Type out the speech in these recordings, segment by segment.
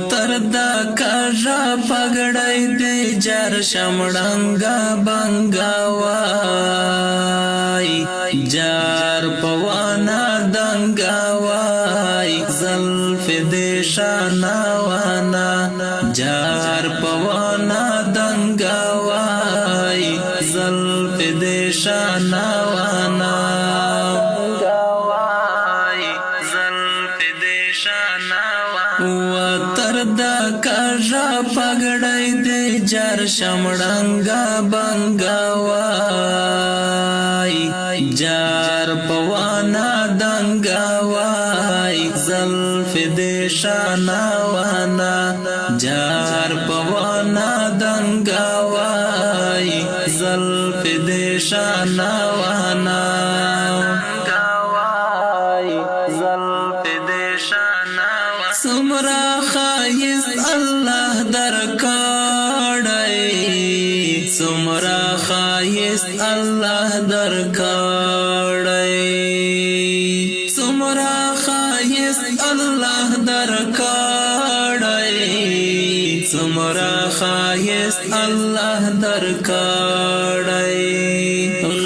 تر دا کاژا پګړی دی جر شمړنګا بنګاوای جار پوانا دنګاوای زلف دې شاناوانا جار پوانا دنګاوای زلف دې شاناوانا تر دا کاژا پګړی دی جر شمړنګا بنګاوای جار پوانا دنګاوای زلف دې شاناوانا جار پوانا دنګاوای زلف دې شاناوانا سمرا خایس الله درکړی سمرا خایس الله درکړی سمرا خایس الله درکړی سمرا خایس الله درکړی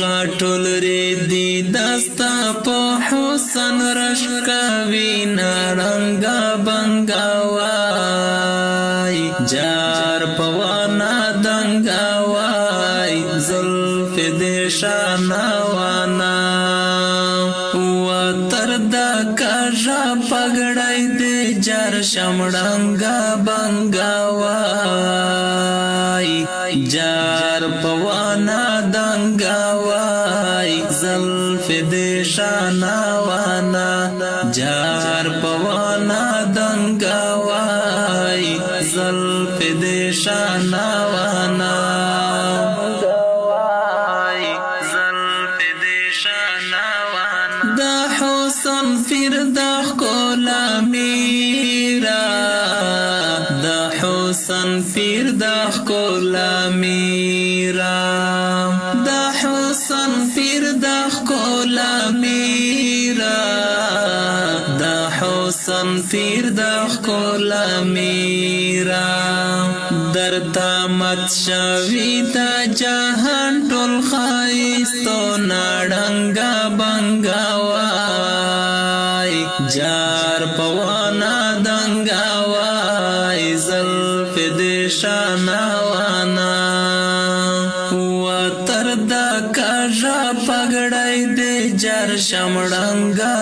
غاټول ری دی دستا په حسن رشکا وینا رنگا بنگاوای جار پوانا دنگاوای زلف دې شاناوانا و تر دا کاژا پګړی دې جر شمړنګا بنگاوای جار پوانا دنگاوای زلف دې شاناوانا جار پوانا دنگاوای زلف دې شاناوانا دا حسن فردخ کولا میرا دا حسن فردخ کولا میرا دا حسن فردخ کولا میرا دا حسن فردخ کولا میرا درتا مت شوی دا جهان ټول خایستو نړنګا بنګاوای جار پوانا دنګاوای زلف دې شاناوانا و تر دا کاژا پګړی دې جر شمړنګا